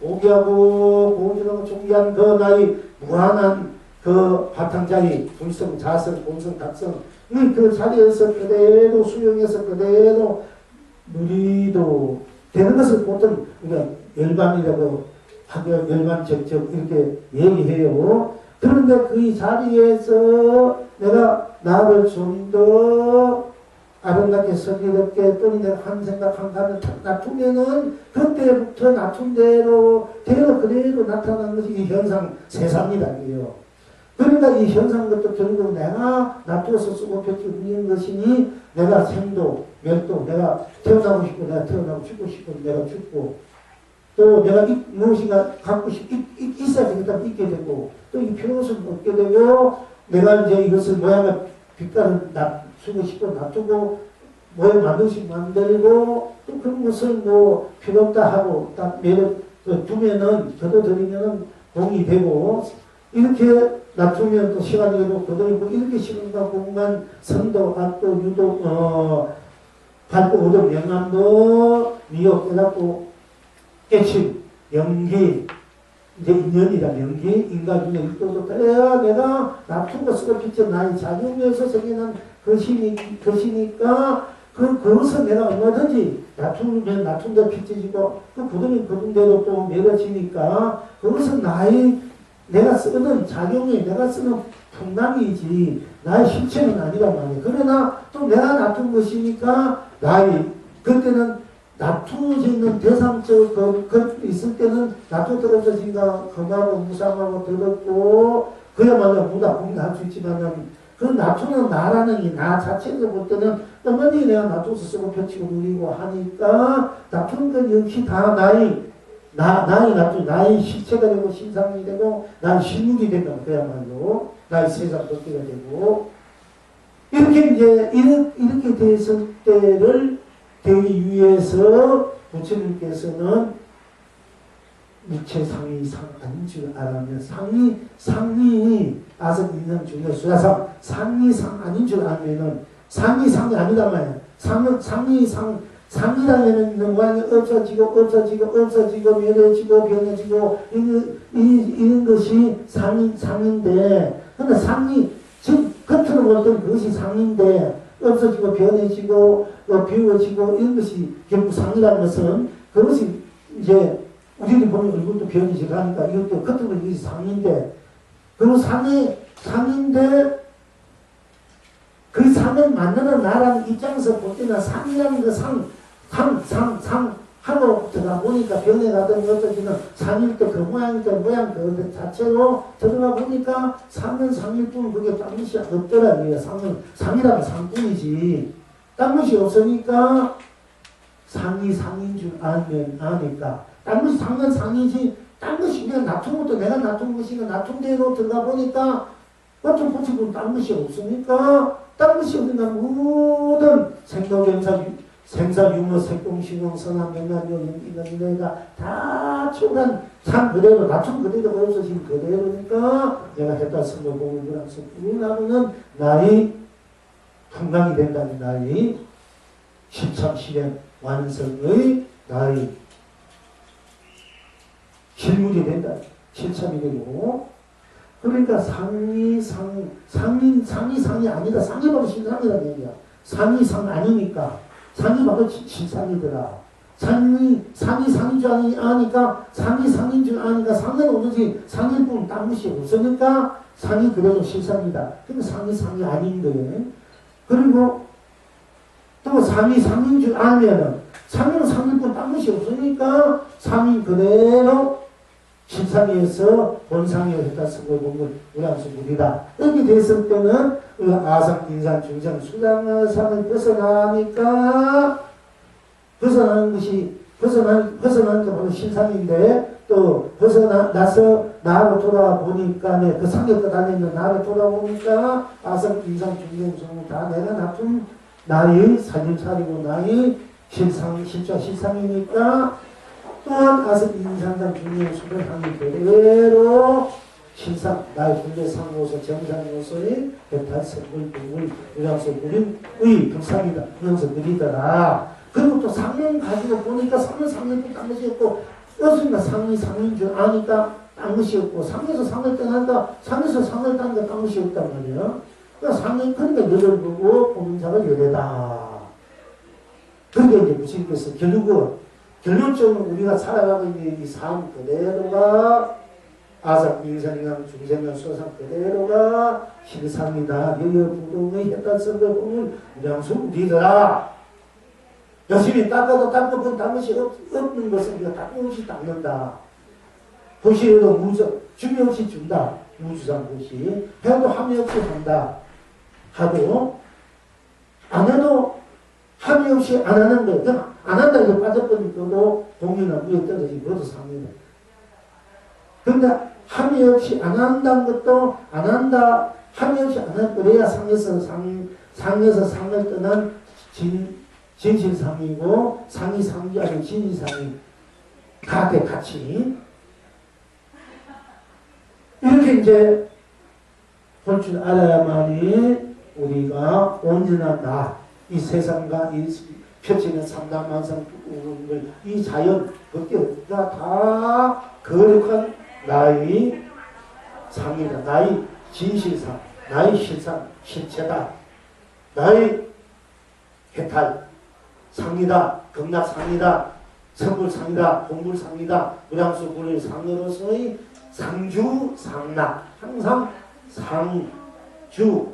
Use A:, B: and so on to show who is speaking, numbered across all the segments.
A: 오기하고 고지하고 존귀한 그 나의 무한한 그 바탕자리 불성, 자성, 본성, 각성 그 자리에서 그대로 수용해서 그대로 누리도 되는 것을 보통 우리가 열반이라고 하고 열반적적 이렇게 얘기해요. 그런데 그 자리에서 내가 나를 좀 더 아름답게 슬기롭게 또는 내가 한 생각 한 감을 탁 놔두면은 그때부터 놔둔 대로 그대로 나타나는 것이 이 현상 세상이다. 그러니까 이 현상 것도 결국 내가 놔두어서 쓰고 펼치고 있는 것이니 내가 생도 멸도 내가 태어나고 싶고 내가 태어나고 죽고 싶고 내가 죽고 또 내가 무엇인가 갖고 있어야 되겠다 있게 되고 또 이 필요성을 얻게 되고 내가 이제 이것을 모양을 빛깔을 쓰고 싶고 놔두고 모양 만들씩 만들고 또 그런 것을 뭐 필요 없다 하고 딱 매력 두면은 걷어들이면은 공이 되고 이렇게 놔두면 또 시간이 되고 걷어들이고 이렇게 시간과 공간 선도 악도 유도 밝고 오도 명암도 미혹 깨닫고 깨침 연기 이제 인연이다 명기 인간중에 일도도 그래야 내가 놔둔 것으로 비춰 나의 작용에서 생기는 것이니까 그것을 내가 얼마든지 놔두면 놔둔 대로 비춰지고 그 굳으면 굳은 대로 또 매려지니까 그것은 내가 쓰는 작용이 내가 쓰는 풍랑이지 나의 실체는 아니란 말이에요. 그러나 또 내가 놔둔 것이니까 그때는 놔두어지는 대상적 그 있을 때는 놔두어지니까 검하고 무상하고 더럽고 그야말로 공부할 수 있지만은 그 놔두는 나라는 이 나 자체에서 볼 때는 어머니 내가 놔두어서 쓰고 펼치고 누리고 하니까 놔두는 것 역시 다 나의 나의 실체가 되고 신상이 되고 나의 실물이 된다. 그야말로 나의 세상 덕기가 되고 이렇게 이제 이렇게 됐을 때를 되기 위해서 부처님께서는 무체 상이 상 아닌 줄 알면 상이 아성 인상 중에 수야상 상이 상 아닌 줄 알면은 상이 상이 아니다 말이야. 상이라면은 있는 모양이 없어지고 매려지고 변해지고 이런 것이 상인데 근데 상이 지금 겉으로 볼 때는 그것이 상인데 없어지고 변해지고 비워지고 이런 것이 결국 상이라는 것은 그것이 이제 우리는 보면 얼굴도 변해지고 하니까 이것도 겉으로 이것이 상인데 그 상인데 그 상을 만드는 나라는 입장에서 볼 때는 상이라는 그 상 하고 들어가 보니까 변해가든 어쩌지는 상일 때 그 모양 그 자체로 들어가 보니까 상은 상일 뿐 그게 딴 것이 없더라고요. 상이라는 상뿐이지. 딴 것이 없으니까 상이 상인 줄 아니까. 딴 것이 상은 상이지. 딴 것이 그냥 놔둔 것도 내가 놔둔 것이니까 놔둔 대로 들어가 보니까 어떤 고치고 딴 것이 없으니까 딴 것이 없으니까 모든 생사, 유무, 색공, 시공, 선함, 명암, 이런 내가 다 초간 상 그대로, 낮춤 그대로 없어진 그대로니까 내가 했다 선거 공을 그랑서 우리나라는 나의 풍랑이 된다는 나의 실참 실행 완성의 나의 실물이 된다. 실참이 되고 그러니까 상이 아니다. 상이 바로 신상이라는 얘기야. 상이 상 아니니까 상이 바로 실상이더라. 상이 상인 줄 아니까 상이 상인 줄 아니까 상은 오로지 상일 뿐 딴 것이 없으니까 상이 그래도 실상이다. 근데 상이 아닌 거예요. 그리고 또 상이 상인 줄 알면은 상은 상일 뿐 딴 것이 없으니까 상이 그대로 실상에서 본상에 했다 쓰고 본걸 우량수 물이다. 이렇게 됐을 때는 아상, 인상, 중상, 수상상을 벗어나니까 벗어나는 게 바로 실상인데 또 벗어나서 나로 돌아보니까 그 상격과 다니는 나로 돌아보니까 아상, 인상, 중상, 다 내가 놔둔 나의 사진차리고 나의 실상이니까 또한 아성 인상상 중요한 수련하는 그대로 신상 나의 군대상으로서 정상으로서의 배탈, 선물, 동물, 유랑소, 무림의 불상이다. 그래서 그리더라. 그 그리고 또 상명 가지고 보니까 상은 딴 것이 없고, 어순이가 상인 줄 아니까 딴 것이 없고, 상에서 상을 떠난다, 상에서 상을 딴다, 딴 것이 없단 말이에요. 그러니까 상은, 그러니까 열을 보고 보는 자가 열애다. 그러니까 이제 무식해서 결론적으로 우리가 살아가고 있는 이 삶 그대로가 아삭, 민산이강, 중생강, 소상 그대로가 실상이다. 여여 부동의 해탈선배 보면 무량수 우리더라. 열심히 닦아도 닦아본 닦것이 없는 것은 우리가 닦음없이 닦는다. 도시에도 무적, 준비 없이 준다. 무주상 도시. 해도 함이 없이 한다. 하도 안 해도 함이 없이 안 하는 거. 그냥 안 한다 이거 빠져버리고도 동이나 무에 떨어지고 그것도 상이다. 그러니까 함이 없이 안 한다는 것도 안 한다. 함이 없이 안 할 그래야 상에서 상을 떠난 진실상이고 상이 상이 아닌 진실상이 같이 이렇게 이제 볼 줄 알아야만이 우리가 온전한 이 세상과 이 펼치는 삼단만상 이 자연 그때가 다 거룩한 나의 상이다. 나의 진실상, 나의 실상, 실체다. 나의 해탈 상이다. 극락상이다. 선불상이다. 공불상이다. 무량수 불의 상으로서의 상주, 상락. 항상 상주,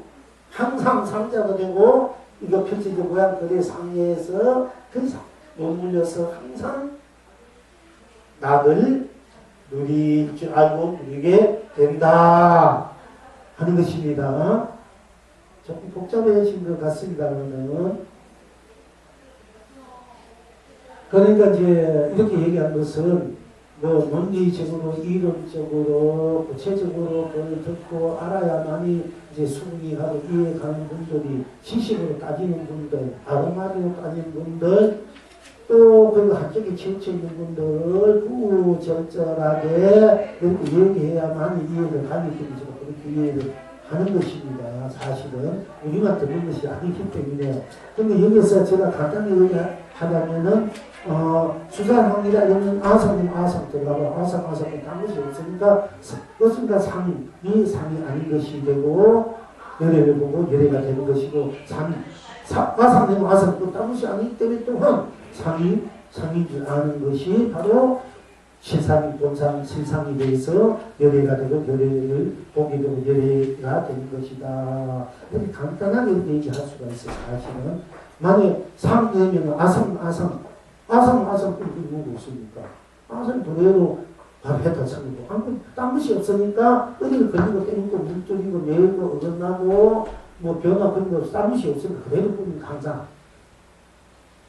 A: 항상 상자가 되고 이거 펼쳐진 모양 그대 상에서 그 머물려서 항상 낙을 누릴 줄 알고 누리게 된다 하는 것입니다. 조금 복잡해진 것 같습니다. 그러니까 이제 이렇게 얘기한 것은 뭐 논리적으로, 이론적으로, 구체적으로 그걸 듣고 알아야만이 이제 수긍이하고 이해가는 분들이, 지식으로 따지는 분들, 아로마리로 따지는 분들, 또 그리고 한쪽에 치우쳐 있는 분들 구절절하게 이렇게 얘기해야만 이해를 하기 때문에 그렇게 이해를 하는 것입니다. 사실은 우리만 듣는 것이 아니기 때문에. 그런데 여기서 제가 간단히 얘기하자면은 수산항이라 이러면 아상 들어가고 아상 딴 것이 없으니까 그것은 상이 아닌 것이 되고 열애를 보고 열애가 되는 것이고 아상 되면 아상 또 딴 것이 아니기 때문에 또한 상인 줄 아는 것이 바로 실상이 본상 실상이 돼서 열애가 되고 열애를 보게 되고 열애가 되는 것이다. 이렇게 간단하게 이렇게 얘기할 수가 있어요. 사실은 만약에 상되면 아상 그렇게 누구 없습니까? 아상 그대로 바로 해탈상이고 딴 것이 없으니까 어디를 걸리고 때리고 물쪽이고 매이고 어긋나고 뭐 변화 그런 거 딴 것이 없으니까 그대로 뿐이니까 항상.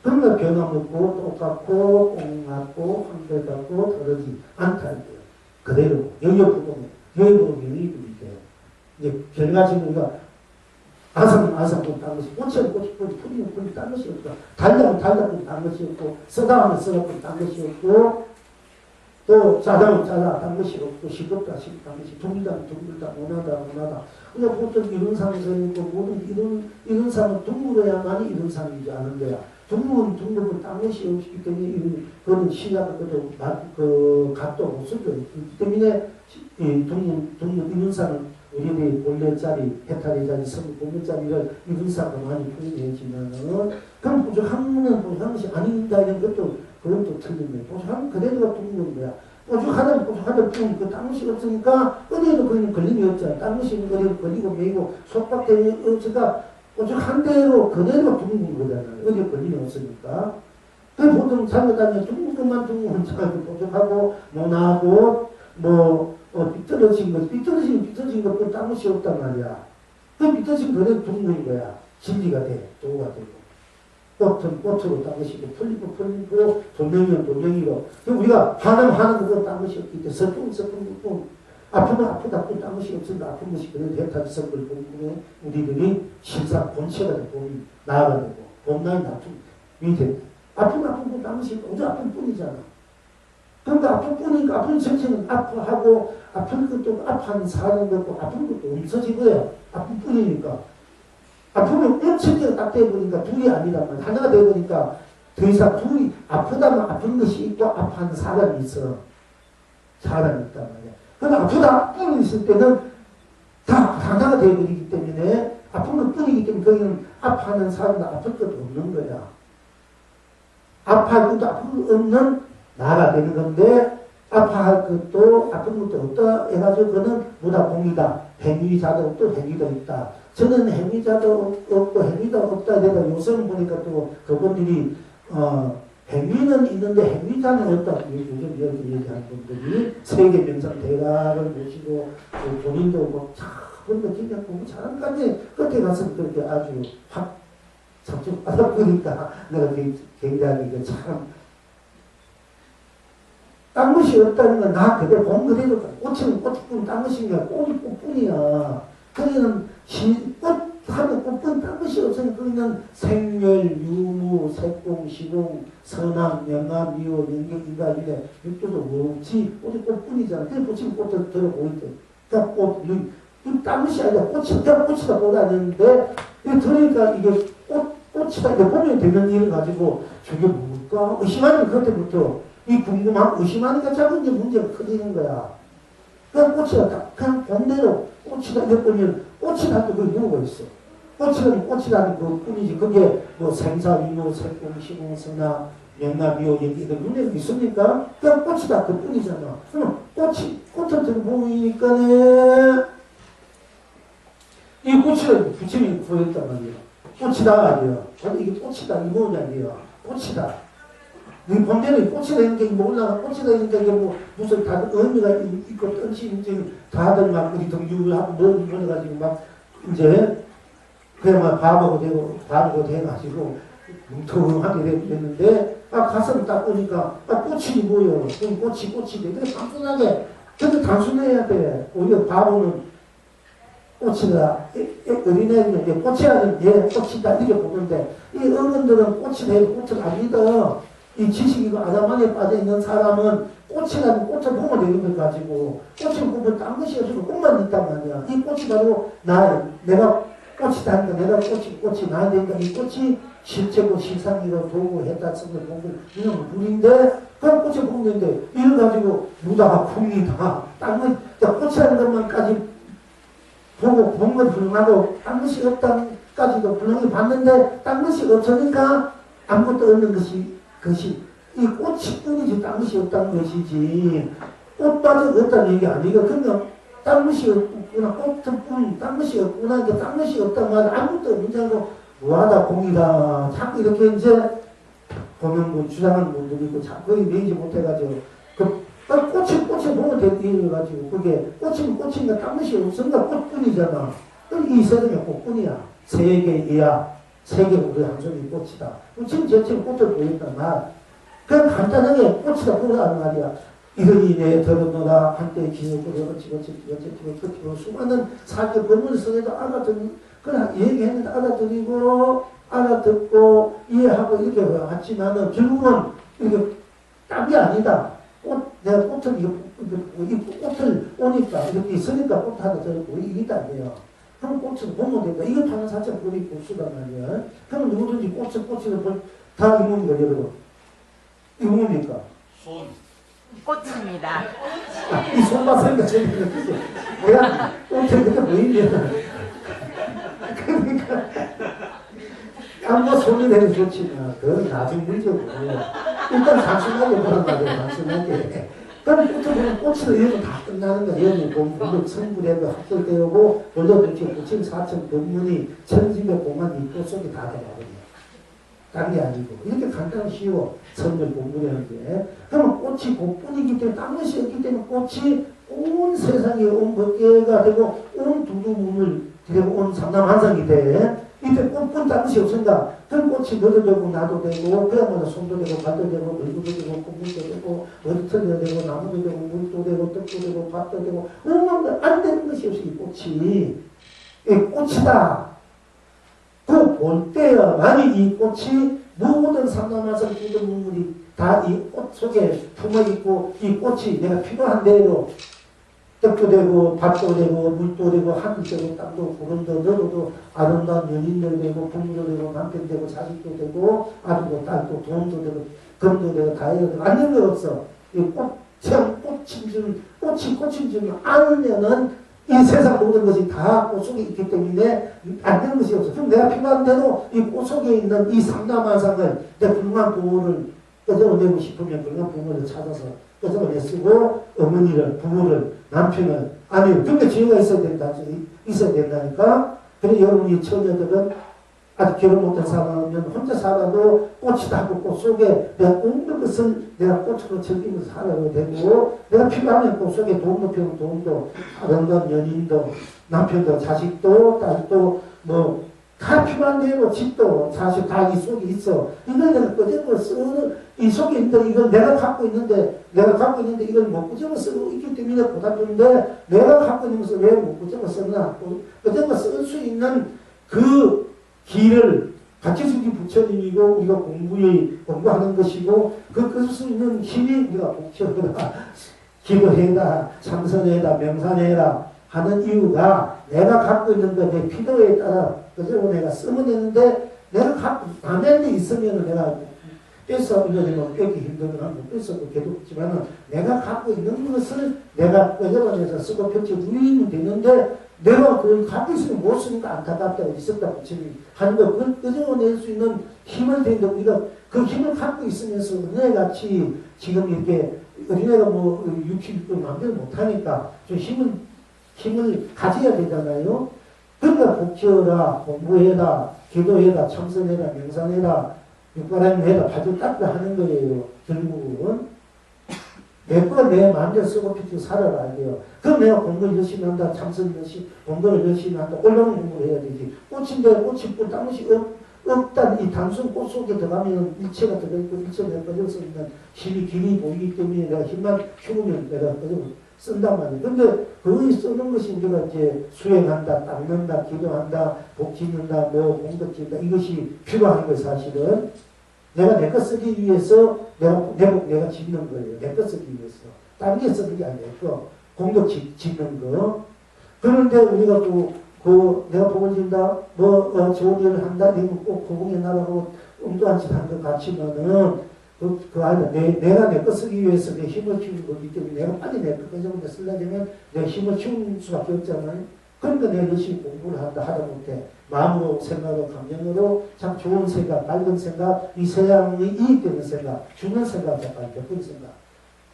A: 그러니까 변화없고 똑같고 꽁같고 한결같고 다르지 않다는 거예요. 그대로 여기보면 이렇게 이제 결과적으로 우리가 아삭은 딴 것이 꽃이면 꽃이 풀이면 풀이 딴 것이 없고 달다면 딴 것이 없고 쓰다하면 쓰다면 딴 것이 없고 또 짜다면 짜다 딴 것이 없고 시급다 딴 것이 둥글다 원하다 그냥 보통 이런 상에서 있고 모든 이런 상은 둥글어야만이 이런 상이지 않은 거야. 둥글은 딴 것이 없기 때문에 그런 시야가 그 각도 없을 거예요. 그렇기 때문에 둥근 이run상은 우리들이 본래짜리, 해탈의 자리, 본래짜리를 이룬사가 많이 표현해지면은 그럼 보조함은 보조함이 아닌다 이런 것도 그건 또 틀린 거예요. 보조함은 그대로가 둥근 거야. 보조하다 뿐 그 딴 것이 없으니까 어디에도 그런 걸림이 없잖아. 딴 것이 어디에도 걸리고 매이고 속박되는 없으니까 보조한 대로 그대로 둥근 거잖아요. 어디에 걸림이 없으니까. 그 보통 잘못하면 둥근 것만 둥근 보조하고 논하고 삐뚤어진 것도 딴 것이 없단 말이야. 그 삐뚤어진 그대로 둥근 거야. 진리가 돼. 도가 되고. 꽃은 꽃으로 딴 것이고, 풀리고, 돌멩이는 돌멩이로. 우리가 하는 것도 딴 것이 없기 때문에, 슬픈 것뿐, 아프면 아프다, 딴 것이 없으니까 아픈 것이 그래도 해탈스럽을 본분에 우리들이 실상 본체가 되고, 나아가 되고, 봄나이 나쁜, 밑에. 아프면 딴 것이 없고, 오직 아픈 뿐이잖아. 그러니까 아픈 뿐이니까 아픈 전체는 아파하고 아픈 것도 아파하는 사람인 것도 아픈 것도 없어지고요. 아픈 뿐이니까. 아프면 원천제가 딱 돼버리니까 둘이 아니란 말이야. 하나가 돼버리니까 더 이상 둘이 아프다면 아픈 것이 있고 아파하는 사람이 있어. 사람이 있단 말이야. 그럼 아프다 뿐 있을 때는 다 당사가 되어버리기 때문에 아픈 것 뿐이기 때문에 거기는 아파하는 사람도 아플 것도 없는 거야. 아파할 것도 아픈 것 없는 나가 되는 건데 아파할 것도 아픈 것도 없다 해가지고 그거는 무다공이다. 행위자도 없고 행위도 있다. 저는 행위자도 없고 행위도 없다. 내가 요즘 보니까 또 그분들이 행위는 있는데 행위자는 없다. 요즘 이렇게 얘기하는 분들이 세계 명상 대가를 모시고 본인도 뭐 그런 거 진짜 공부 잘하는 건데 끝에 가서 그렇게 아주 확 잡수 받아보니까 내가 굉장히 참 딴 것이 없다는 건 나 그대로 본 그대로 꽃은 꽃뿐 딴 것이니까 꽃이 꽃뿐이야. 거기는 꽃하고 꽃뿐 딴 것이 없으니 거기는 생멸, 유무, 색공, 시공, 선악, 명암, 미호, 연경, 인가, 유래 육조도 없지. 꽃이 꽃뿐이잖아. 그래 꽃이 꽃을 들어보이대. 그러니까 꽃, 딴 것이 아니라 꽃이 그냥 꽃이다 보다는데 들으니까 이게 꽃이다 이게 보면 되는 일을 가지고 저게 뭘까? 의심하면 그때부터 이 궁금하고 의심하니까 자꾸 이제 문제가 커지는 거야. 그냥 꽃이다. 그냥 본대로 꽃이다. 이렇게 보면 꽃이다. 또 그게 누르고 있어. 꽃이라는 꽃이라는 그 뿐이지. 그게 뭐 생사, 위무, 색공, 시공, 선화, 명나, 미호, 얘기, 눈에 있습니까? 그냥 꽃이다. 그 뿐이잖아. 그럼 꽃을 들고 보이니까네. 이 꽃이라는 부처님이 구했단 말이야. 꽃이다. 말이야. 근데 이게 꽃이다. 이 뭐냐, 이게요. 꽃이다. 이 본대로 꽃이 되는 게 뭐 올라가 꽃이 되는 게 뭐 무슨 다들 의미가 있고 뜻이 이제 다들 막 우리 등유하고 뭐 이래가지고 막 이제 그냥 막 바보고 돼가지고 뭉텅하게 됐는데 가슴 딱 보니까 꽃이 뭐요? 꽃이 되게 단순하게 근데 단순해야 돼. 오히려 바보는 꽃이다. 어린애는 꽃이라는 꽃이다 이렇게 보는데 이 어른들은 꽃이 되고 꽃을 안 믿어. 이 지식이고 아담하게 빠져있는 사람은 꽃이라는 꽃을 보면 되는 걸 가지고 꽃을 보면 딴 것이 없으면 꽃만 있단 말이야. 이 꽃이 바로 내가 꽃이다 하니까 내가 꽃이 나야 되니까 이 꽃이 실제고 실상이고 도구 했다 쓴거 보고 이런 물인데 그런 꽃을 보면 되는데 이걸 가지고 무다가 쿵이다 딴 거 꽃이라는 것만까지 보고 본 건 훌륭하고 딴 것이 없다까지도 훌륭히 봤는데 딴 것이 없으니까 아무것도 없는 것이 이 꽃이 뿐이지 딴 것이 없다는 것이지 꽃밭은 없다는 얘기 아니고 그러면 딴 것이 없구나 꽃뿐 딴 것이 없구나 이제 딴 것이 없단 말은 아무것도 없는 줄 알고 무하다 공이다 자꾸 이렇게 이제 보면 뭐 주장하는 분들이 있고 자꾸 매이지 못해가지고 꽃이 보면 되는 가지고 그게 꽃이면 꽃인가 딴 것이 없으니까 꽃뿐이잖아. 이 세상에 꽃뿐이야. 세계이야. 세계고 그 한손이 꽃이다. 지금 제처럼 꽃을 보인다 말. 그냥 간단하게 꽃이다 보라는 말이야. 이러니 내 들었노라 한때 기억으로 어찌 수많은 사기 법문을 써내도 알아듣는 그걸 얘기했는데 알아듣고 이해하고 이렇게 왔지만은 결국은 이게 답이 아니다. 내가 꽃을 꽃을 오니까 이렇게 있으니까 꽃 하나 들고 이게 답이에요. 그럼 꽃을 보면 된다. 이거 파는 사자 뿌리 복수단 말이야. 그럼 누구든지 꽃을 다 이몸이가 여러분. 이 뭡니까?
B: 손.
C: 꽃입니다.
A: 이 손만 생각 재밌는 거지. 내가 꽃을 그렇게 보이면 그러니까 딴거 손이 되면 좋지만 그건 나중 문제고 일단 단순하게 보란 말이야. 단순하게. 그럼 꽃을 꽃으로 이러면 다 끝나는 거야. 여기 보면 성불에도 합설되고 원조들께 부침 사천 법문이 천지백 공안이 꽃 속에 다 들어가거든요. 딴 게 아니고 이렇게 간단히 쉬워. 선물 공부라는 게. 그러면 꽃이 꽃뿐이기 때문에 딴 것이 없기 때문에 꽃이 온 세상에 온 법계가 되고 온 두두문을 되고 온 삼남한상이 돼. 이때 꽃뿐 딴 것이 없습니다. 그럼 꽃이 너도 되고 나도 되고 그야말로 손도 되고 발도 되고 얼굴도 되고 콧물도 되고 머리털도 되고 나무도 되고 물도 되고 떡도 되고 밥도 되고 안 되는 것이 없이 이 꽃이 꽃이다. 그 볼 때야만이 이 꽃이 모든 삼남한상 모든 문물이 다 이 꽃 속에 품어있고 이 꽃이 내가 필요한 대로 떡도 되고 밥도 되고 물도 되고 하늘도 되고 땅도 구름도 너도 아름다운 연인도 되고 부모도 되고 남편 되고 자식도 되고 아들도 딸도 돈도 되고 금도 되고 다이어도 되고 안 되는 거 없어. 이 꽃이 주면 않으면은 이 세상 모든 것이 다 꽃 속에 있기 때문에 안 되는 것이 없어. 그럼 내가 필요한데도 이 꽃 속에 있는 이 상담한상을 내 불만 부모를 끄집어내고 싶으면 불만 부모를 찾아서 끄집어내쓰고 어머니를, 부모를, 남편을, 아내를 그렇게 지혜가 있어야 된다니까. 그래 여러분이 처녀들은 아직 결혼 못한 사람은 혼자 살아도 꽃이 다고 꽃 속에 내가 온갖 것을 내가 꽃으로 즐기면서 살아도 되고 내가 필요하면 꽃 속에 돈도 필요하면 돈도 아름다운 연인도 남편도 자식도 딸도 뭐 다 필요한 대로 집도 사실 다 이 속에 있어. 이걸 내가 끄집어 쓰는 이 속에 있는데 이걸 내가 갖고 있는데 이걸 못 끄집어 쓰고 있기 때문에 고달픈데 내가 갖고 있는 것을 왜 못 끄집어 쓰나 끄집어 쓸 수 있는 그 길을 박혜숙이 부처님이고 우리가 공부하는 것이고 그 수 있는 힘이 우리가 목표다. 기도해라, 참선해라, 명상해라 하는 이유가 내가 갖고 있는 것 내 필요에 따라 그대로 내가 쓰면 되는데 내가 갖고 남의 데 있으면 내가 뺏어 이러면 뺏기 힘들거나 못 뺏어도 괴롭지만은 내가 갖고 있는 것을 내가 끄집어내서 쓰고 펼쳐 누리면 되는데 내가 그걸 갖고 있으면 못 쓰니까 안타깝다고 있었다 부처님이 하는 거 그걸 끄집어낼 수 있는 힘을 되는데 우리가 그 힘을 갖고 있으면서 은혜같이 지금 이렇게 어린애가 뭐 육식도 마음대로 못하니까 좀 힘을 가져야 되잖아요. 그러니까 복지어라, 공부해라, 기도해라, 참선해라, 명상해라, 육바라임 해라, 바둑 닦라 하는 거예요. 결국은 내 거 내 마음대로 쓰고 피고 살아라 이게요. 그럼 내가 공부를 열심히 한다, 참선 열심히, 공부를 열심히 한다, 올바른 공부를 해야 되지. 꽃인데 꽃이 뿌 땅이 없단 이 단순 꽃 속에 들어가면 일체가 들어있고 일체가 꺼져 서 있는 힘이 길이 보이기 때문에 내가 힘만 키우면 내가 꺼져 쓴단 말이에요. 근데 그걸 쓰는 것이 우리가 이제 수행한다, 닦는다, 기도한다, 복 짓는다, 뭐 공덕 짓는다 이것이 필요한 거예요. 사실은 내가 내 것 쓰기 위해서 내가 짓는 거예요. 내 것 쓰기 위해서 다른 게 쓰는 게 아니에요. 공덕 짓는 거. 그런데 우리가 내가 복을 진다, 좋은 일을 한다, 꼭 고봉에 나가고 엉뚱한 짓 한 것 같지만은 내가 내 거 쓰기 위해서 내 힘을 키우는 거기 때문에 내가 빨리 내 거 끄집어내 쓰려면 내 힘을 키우는 수밖에 없잖아요. 그러니까 내가 열심히 공부를 하다못해 마음으로, 생각으로, 감정으로 참 좋은 생각, 맑은 생각, 이 세상의 이익되는 생각, 주는 생각, 잠깐 베푸는 생각.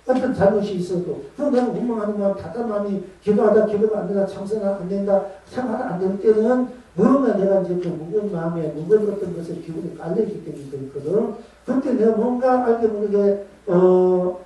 A: 어떤 잘못이 있어도 그럼 내가 원망하는 마음, 답답함이 기도가 안 된다, 참선하다 안 된다, 생각하다 안 될 때는 물으면 내가 이제 그 무거운 마음에 무거운 어떤 것에 기분이 깔려있기 때문에 그렇거든. 그때 내가 뭔가 알게 모르게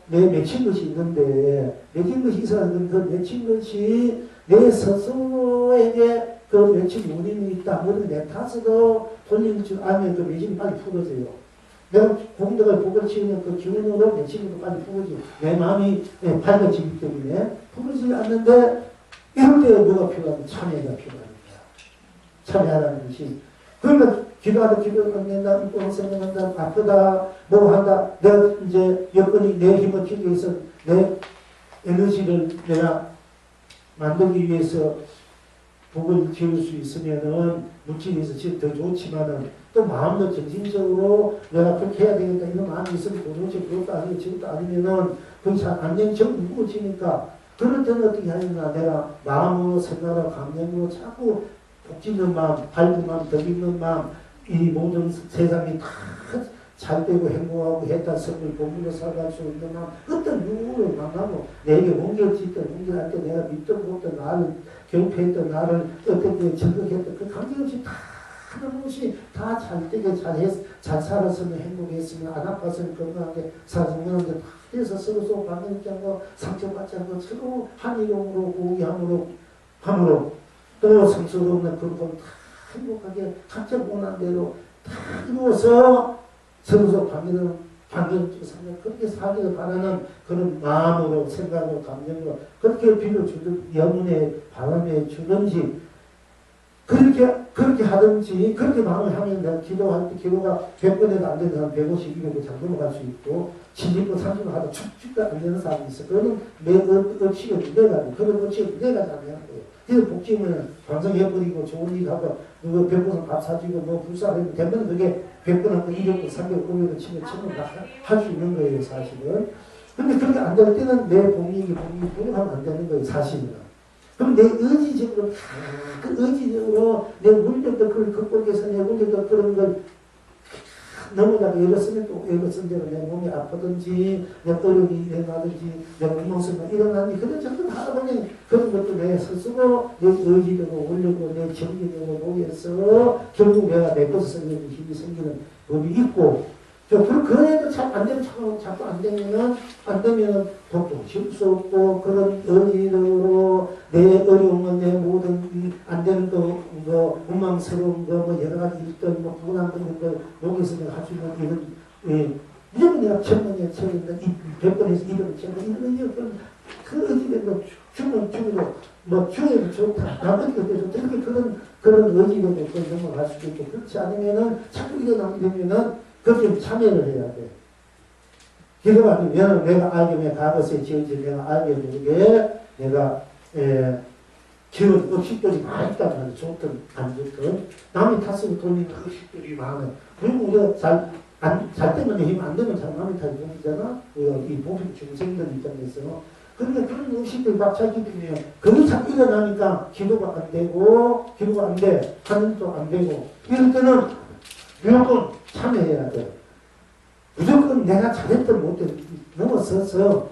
A: 내 맺힌 것이 있는데 맺힌 것이 있어야 그 맺힌 것이 내 스스로에게 그 맺힌 원인이 있다. 모든 내 탓으로 돌리는 줄 알면 그 맺힘이 빨리 풀어져요. 내가 공덕을 복을 치우면 그 기운으로 맺힌 것도 빨리 풀어지고 내 마음이 밝아지기 때문에 풀어지지 않는데 이럴 때 뭐가 필요하면 참여가 필요합니다. 참여하라는 것이. 그러니까 기도하다 기도를 안 된다, 또 생각한다, 아프다, 뭐 한다. 내가 이제 여건이 내 힘을 키우기 위해서 내 에너지를 내가 만들기 위해서 복을 지을 수 있으면은 물질에서 더 좋지만은 또 마음도 정신적으로 내가 그렇게 해야 되겠다 이런 마음이 있으면 도저히 그것도 아니고 지금도 아니면은 그게 잘 안되면 정 무거워지니까 그럴 때는 어떻게 하느냐 내가 마음으로 생각으로 감정으로 자꾸 복짓는 마음, 밝은 마음, 덕 있는 마음 이 모든 세상이 다 잘 되고 행복하고 했다 선물 본문에 살아갈 수 있는 마음 어떤 누구를 만나고 내게 원결짓던 원결할 때 내가 믿던 못던 나를 경패했던 나를 어떻게 즐겁했던 그 관계없이 다 하는 것이 다 잘 되게 잘 살았으면 행복했으면 안 아팠으면 건강하게 살았으면 다 해서 서로 방해하지 않고 상처받지 않고 서로 한의용으로 고귀함으로 또 상처가 없는 그런 다 행복하게 각자 원하는 대로 다 이루어서 서로 방해를 살면 그렇게 살기를 바라는 그런 마음으로 생각으로 감정으로 그렇게 빌어주듯 영혼의 바람에 주든지 그렇게 하든지, 그렇게 마음을 하면 내가 기도할 때 기도가 100번에도 안 되는 사람 150, 200번 잘 넘어갈 수 있고, 70번, 30번 하다 축축도 안 되는 사람이 있어. 그거는 내 의치가 문제가 아니고, 그런 의치가 문제가 안 되는 거예요. 그래서 복지면 반성해버리고, 좋은 일 하고, 누구 100번 밥 사주고, 뭐 불사하고, 되면 그게 100번 하고 200번, 300번, 500번 치면 할 수 있는 거예요, 사실은. 근데 그렇게 안 될 때는 내 본인이 부족하면 안 되는 거예요, 사실은. 그럼 내 의지적으로 그 의지적으로 내 물력도 그걸 극복해서 내 물력도 그런 걸 넘어가고 예를 쓰면 또 예를 쓴 대로 내 몸이 아프든지 내 어려움이 일어나든지 내 엉망스가 일어나든지 그런 정도 하다 보면 그런 것도 내 스스로 내 의지적으로 올리고 내 정기적으로 모여서 결국 내가 내 것을 쓰는 힘이 생기는 법이 있고 그런 애도 잘 안 되면 자꾸 안 되면은 독도 지울 수 없고 그런 의지로 내 어려움은 내 모든 안 되는 거 뭐 원망스러운 거 뭐 여러 가지 일들 뭐 불안한 거 여기서 내가 할 수 있는 이런 무조건 내가 천번에 천번에 100번에서 200번 천번 이런 그 의지로 죽어도 뭐 죽어도 좋다 나머지가 좋다 이렇게 그런 의지로 넘어갈 수도 있고 그렇지 않으면은 자꾸 일어나게 되면은 그렇게 참여를 해야 돼. 기도가 되면 내가 알게 된 과거에 지어진 내가 알게 되게 내가 지은 의식들이 많이 있단 말이야. 좋든 안 좋든. 남이 탓으로 돌리는 의식들이 많아. 그리고 우리가 잘 되면 힘 안 되면 잘 남이 탓이 돌리잖아. 우리가 이 보편 중생들 입장에서. 그러니까 그런 의식들이 막차기 때문에 그게 자꾸 일어나니까 기도가 안 되고 기도가 안 돼. 하늘도 안 되고 이럴 때는 무조건 참여해야 돼. 무조건 내가 잘했던 못했던 넘어서서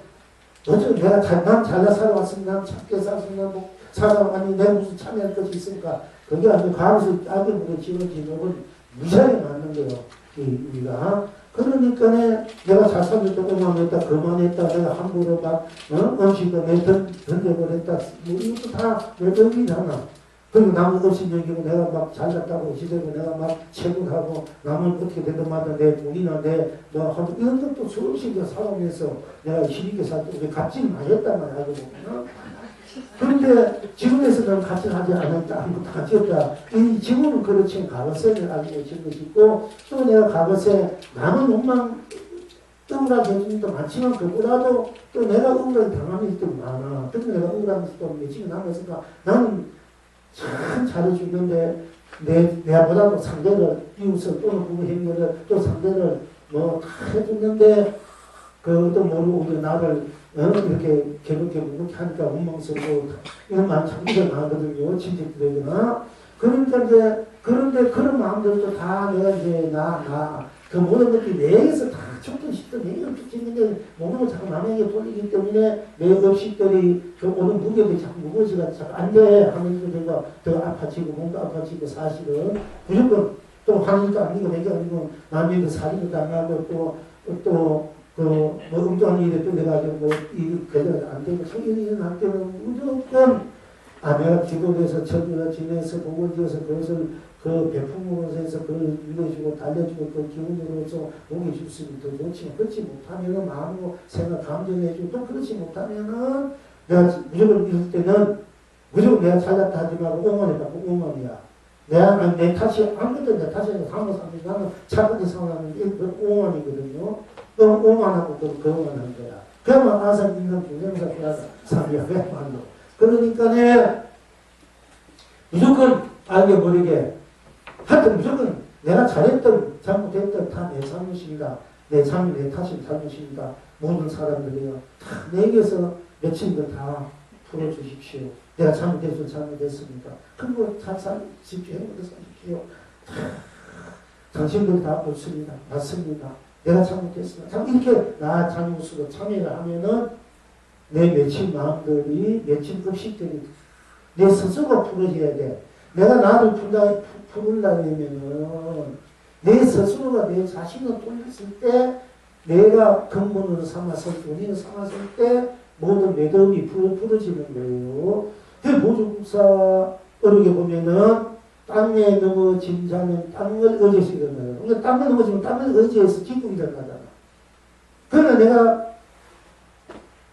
A: 어쩌면 난 잘나 살아왔으면 난 착하게 살았으면 뭐 살아왔니 내가 무슨 참여할 것이 있을까 그게 아니고 과거에서 악의물에 지어지는 건 무시하게 맞는 거예요. 우리가 그러니까 내가 잘 살았다 그만했다 그만했다 내가 함부로 막 음식도 내 던져버렸다 뭐 이것도 다 내 의미잖아. 그리고 남은 없이 여기고 내가 막 잘났다고 지대고 내가 막 채굴하고 남은 어떻게 되든 마다 내 돈이나 내뭐 하고 이런 것도 수없이 살아오면서 내가 힘있게 살때 우리 값질 많이 했단 말이야 알고 보면. 그런데 지금에서는 값질 하지 않았다 아무것도 하지 없다. 이 지금은 그렇지만 과거세를 알고 계신 것이 있고 또 내가 과거세 남은 욕망 억울하게 해주는 일도 많지만 그보다도 또 내가 억울하게 당하는 일도 많아. 그래서 내가 억울한 일도 며칠 남았으니까 나는 참 잘해주는데 내보다도 상대를 이웃을 또는 부부 행위를 또 상대를 뭐 다 해줬는데 그것도 모르고 나를 이렇게 괴롭게 무겁게 하니까 원망스럽고 이런 마음 참 일어나거든요. 친척들에게나. 그러니까 이제 그런데 그런 마음들도 다 내가 이제 그 모든 것들이 내에서 다 쫓던 싶던 내가 쫓기는데 모든 걸 자꾸 남에게 돌리기 때문에 내 의식들이 그 오는 무게들이 자꾸 무거워지가 자꾸 안 돼 하면서 내가 더 아파지고 몸도 아파지고 사실은 무조건 또 하늘도 아니고 내가 아니고 남에게 살인도 당하고 또뭐 엉뚱한 일에 또 내가 이 그대로 안 되고 성인이 일어날 때는 무조건 내가 기도해서 전도를 지내서 복을 지어서 그것을 그 베품으로서 그걸 믿어주고 달래주고 그 기운으로서 복이 줄수있으면 더 좋지만 그렇지 못하면은 마음으로 생각 감정해주고 또 그렇지 못하면은 내가 무조건 이럴 때는 무조건 내가 잘났다 하지 말고 오만해갖고 오만이야. 내 탓이 아무것도 내 탓이 아니라 상호 상대 나는 착하게 생각하는 게 오만이거든요. 너무 오만하고 거만한 거야. 그야말로 아산 인간 중생사 사비야 그야말로. 그러니까 무조건 알게 모르게 하여튼 무조건 내가 잘했던 잘못했던 다 내 잘못입니다. 내 잘못 내 탓이 잘못입니다. 모든 사람들이요 다 내게서 맺힌 거 다 풀어주십시오. 내가 잘못했으면 잘못했습니다. 그리고 잘 사십시오. 행복해 사십시오. 당신들 다 옳습니다. 맞습니다. 내가 잘못했습니다. 참 이렇게 나 잘못으로 참여를 하면은 내 맺힌 마음들이 맺힌 의식들이 내 스스로가 풀어져야 돼. 내가 나를 풀으려면은 내 스스로가 내 자신을 돌렸을 때 내가 근본으로 삼았을 때 원인을 삼았을 때 모든 매듭이 풀어지는 거예요. 그 보증사 어르게 보면은 땅에 넘어진 자는 땅을 의지해서 일어나요. 그러니까 땅을 넘어지면 땅을 의지해서 기쁨이 일어나잖아. 그러나 내가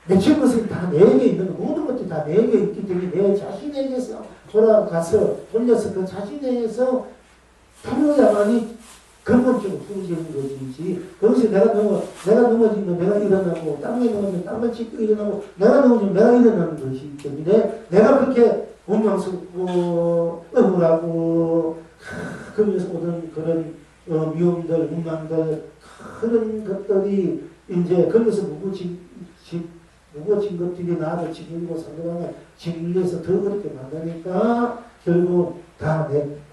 A: 맺힌 것은 다 내게 있는 거, 모든 것들이 다 내게 있기 때문에 내 자신에게서 돌려서 그 자신에서 풀어야만이 근본적으로 풀어지는 것이지. 거기서 내가 넘어지면 내가 일어나고, 땅에 넘어지면 땅을 짚고 일어나고, 내가 넘어지면 내가 일어나는 것이기 때문에 내가 그렇게 원망스럽고, 억울하고, 그러면서 오는 그런 위험들, 문망들, 그런 것들이 이제 거기서 무거워진 것들이 나를 지키고 상대방을 지키기 위해서 더 그렇게 만드니까 결국 다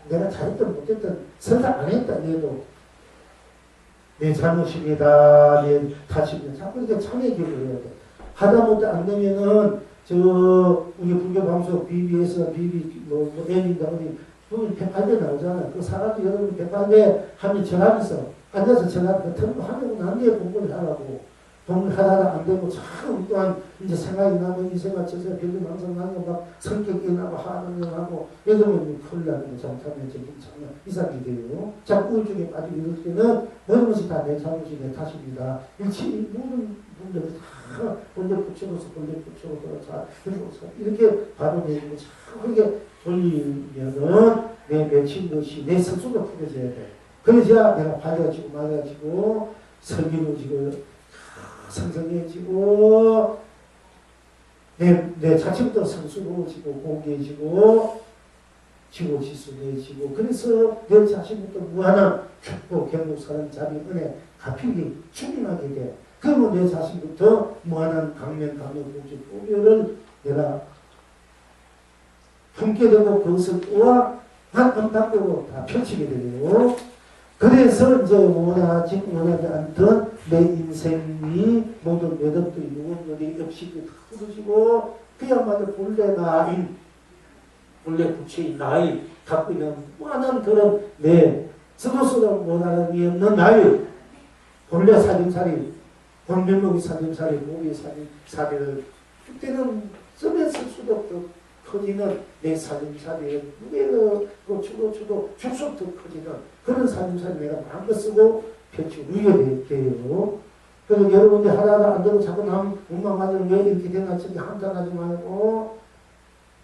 A: 내가 잘했든 못했든 설사 안 했다 해도 내 잘못입니다. 내 탓입니다. 자꾸 이렇게 참회 기도를 해야 돼. 하다못해 안 되면은 우리 불교 방송 BB에서 뭐 N인가 어디 보면 108배 나오잖아. 그 사람이 여러분 108배 하면 전하면서 앉아서 전하면 그 하면 난 뒤에 공부를 하라고. 공부를 하다가 안 되고 참 또한 이제 생각이 나고 이 생각 저 생각 별로 망상 나고 막 성격이 나고 하는 거 하고 이러면 큰일 나는 거 잘못하면 정말 이상이 돼요. 자꾸 우울증에 빠지고 이럴 때는 모든 것이 다 내 잘못이 내 탓입니다. 일치 모든 분들을 다 본래 붙여서 이렇게 받아내는 거 참 그렇게 돌리면은 내 맺힌 것이 내 스스로 풀어져야 돼. 그래야 내가 밝아지고 설기로지고 성성해지고 내 자신도 성스러워지고 공개해지고 지고지순해지고 그래서 내 자신부터 무한한 축복 경복사랑 자비 은혜 갚이기 충분하게 돼. 그러면 내 자신부터 무한한 강면 공주 우별을 내가 품게 되고 그것을 또한 한방으로 다 펼치게 되고 그래서 이제 원하지 않던 내 인생이 모든 매듭들이 무언들이 없이 흐르지고 그야말로 본래 부처인 나의 갖고 있는 무한한 그런 내 스스로 원하는 게 없는 나의 본래 살림살이 본면목이 살림살이 목이 살림살이를 그때는 쓰면서 수도 없고 커지는 내 살림살이에 무게로 주도 죽속도 커지는 그런 살림살이 내가 마음껏 쓰고 펼치고 누게 돼요. 그래서 여러분들 하다가 안 되고 자꾸 남 원망하는 왜 이렇게 되나 저기 함장하지 말고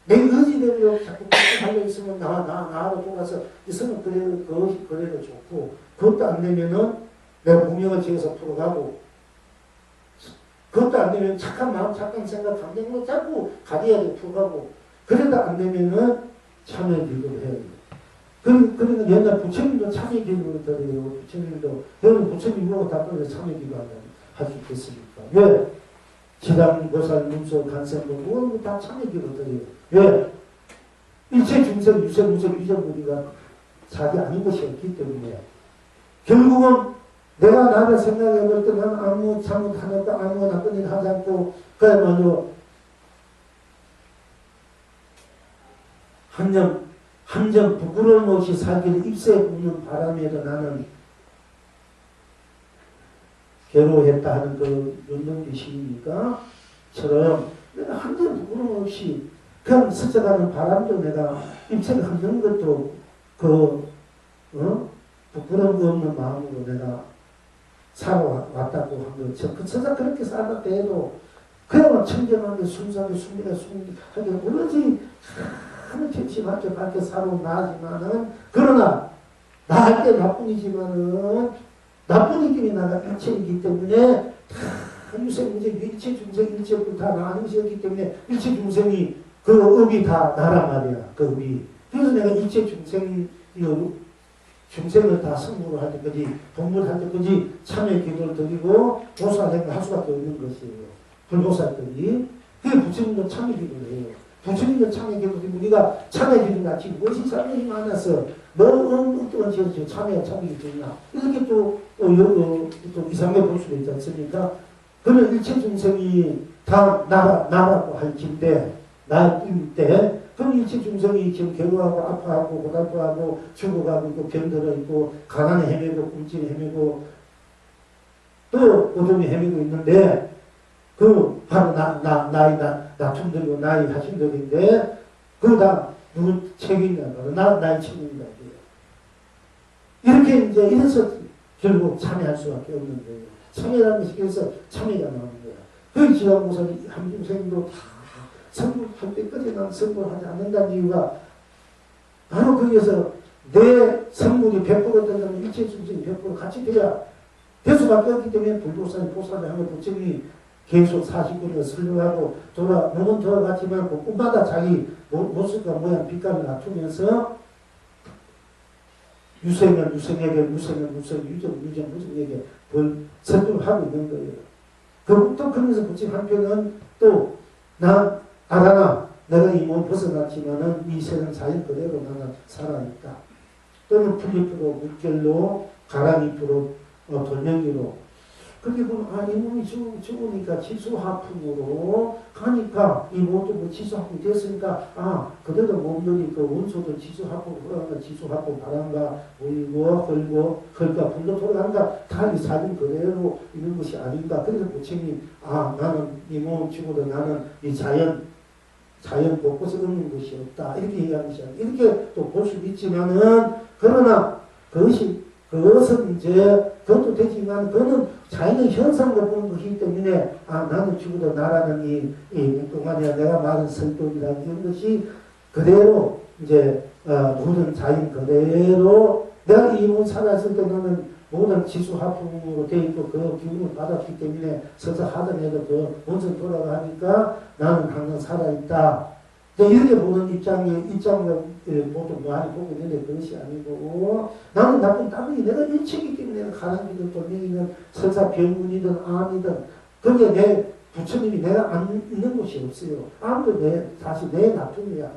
A: 내 의지대로 자꾸 하려 있으면 나로 돌아서 있으면 그래도 좋고 그것도 안 되면은 내가 무명을 지어서 풀어가고 그것도 안 되면 착한 마음 착한 생각 감정으로 자꾸 가려야 돼 풀어가고 그래도 안 되면은 참여 기도를 해야 돼요. 그러니까 옛날 부처님도 참여 기도를 드려요. 부처님도 여러분 부처님 보고 답답해 참여 기도 할 수 있겠습니까? 왜? 지당, 보살, 문서, 간생법 뭐 다 참여 기도 드려요. 왜? 일체 중생, 유생, 유전무리가 자기 아닌 것이 없기 때문에 결국은 내가 나를 생각해 볼 때 난 아무 잘못 하는 거 아무 나쁜 일 하지 않고 그야말로 한 점 부끄러움 없이 살기를 입새에 붙는 바람에도 나는 괴로워했다 하는 그 윤동주 시인이니까 처럼 내가 한 점 부끄러움 없이 그냥 스쳐가는 바람도 내가 입새에 흔드는 것도 부끄러움 없는 마음으로 내가 살아왔다고 한 거. 그 천사 그렇게 살았다 해도 그야말로 청정하게 순수하게 순하게 오로지 하는 천치맞게 밝게 살아온 나지만은 그러나 나 할 때 나뿐이지만은 나쁜 느낌이 나가 일체이기 때문에 다 유생문제 일체 중생 일체부 다 나는 것이었기 때문에 일체 중생이 그 업이 다 나란 말이야. 그 업이. 그래서 내가 일체 중생을 다 성부로 할 때까지 동물할 때까지 참여 기도를 드리고 보살행을 할 수밖에 없는 것이에요. 불보살들이. 그게 부처님도 참여 기도를 해요. 부처님도 참여 기도를 드리고 우리가 참여 기도를 같이 무엇이 참여이 많아서 뭐 어떤 지어서 참여 기도나 이렇게 또 이상하게 볼 수도 있지 않습니까? 그런 일체 중생이 다 나라고 할 긴데 나일 때 그럼 일체 중생이 지금 괴로워하고 아파하고 고달파하고 죽어가고 있고 병들어 있고 가난에 헤매고 꿈질에 헤매고 또 어둠에 헤매고 있는데 그 바로 나품 들고 나의 하신들인데 그거 다 누구 책임이냐 나의 책임이다 이렇게 이제 이래서 결국 참여할 수밖에 없는 거예요. 참여라는 것이 그래서 참여가 나오는 거야. 그 지하공사는 한중생도 다 선물할 때까지 난 선물하지 않는다는 이유가 바로 거기에서 내 선물이 100% 된다면 일체 순전이 100% 같이 돼야 될 수밖에 없기 때문에 불도산이 보살을 하면 부처님이 계속 40분을 설명하고 몸은 돌아갔지만 그 꿈마다 자기 모습과 모양 빛깔을 낮추면서 유생은 유생에게 유생은 유생 유정 무정에게 설명을 하고 있는 거예요. 또 그러면서 부처님 한편은 또 나 알아라 내가 이 몸 벗어났지만은 이 세상 자연 그대로 나는 살아있다. 또는 풀잎으로 물결로 가랑잎으로 돌멩이로 그렇게 보면 이 몸이 죽으니까 지수화풍으로 가니까 이 몸도 뭐 지수화풍이 됐으니까 그대로 몸들이 그 원소도 지수화풍 돌아간다. 지수화풍 바람과 물과 흙과 불로 돌아간다. 다 이 사진 그대로 있는 것이 아닌가. 그래서 부처님이 나는 이 몸 죽어도 나는 이 자연 곳곳에 없는 것이 없다. 이렇게 얘기하는 것이 아니라 이렇게 또 볼 수 있지만은 그러나 그것은 이제 그것도 되지만 그거는 자연의 현상으로 보는 것이기 때문에 나는 죽어도 나라는 이 동안에 내가 말한 설법이라 이런 것이 그대로 이제 모든 자연 그대로 내가 이 몸 살아있을 때 나는 모든 지수화풍으로 되어 있고 그 기운을 받았기 때문에 서서 하더라도 그 원성 돌아가니까 나는 항상 살아있다. 이렇게 보는 입장을 모두 많이 보고 있는데 그것이 아니고 나는 나쁜 따분이 내가 일체이기 때문에 내가 가랑비든 돌멩이든 설사 병문이든 암이든 그게 내 부처님이 내가 안 있는 곳이 없어요. 아무도 다시 내 나쁨이야.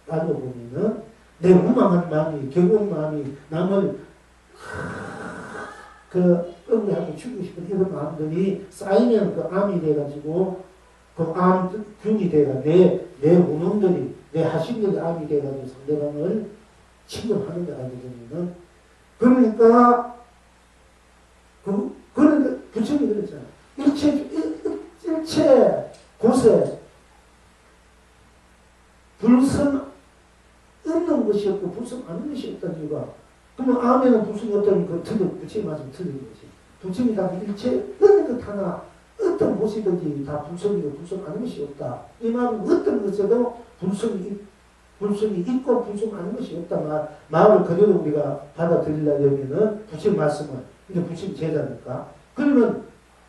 A: 따지고 보면은 내 무망한 마음이 경공 마음이 남을 억울하고 죽이고 싶은 이런 마음들이 쌓이면 그 암이 돼가지고 그 암균이 돼가 내 원놈들이 내 하심들이 암이 돼가지고 상대방을 침범하는 데 알게 되면은 그러니까 그러니까 부처님이 그랬잖아요. 일체 곳에 불성 없는 것이 없고 불성 않는 것이 없다는 이유가 그러면 암에는 불성이 없다는 그 부처님 말씀 틀린 거지. 부처님이 다 일체 어느 것 하나 어떤 곳이든지 다 불성이고 불성 아닌 것이 없다. 이 말은 어떤 것에도 불성이 있고 불성 아닌 것이 없다. 말을 그대로 우리가 받아들이려면은 부처님 말씀을 근데 부처님 제자니까 그러면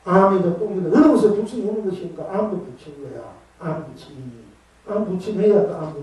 A: 암에도 똥에도 어느 곳에 불성이 없는 것이니까 암도 부처인 거야. 암 부처님이 암 부처해야 그 암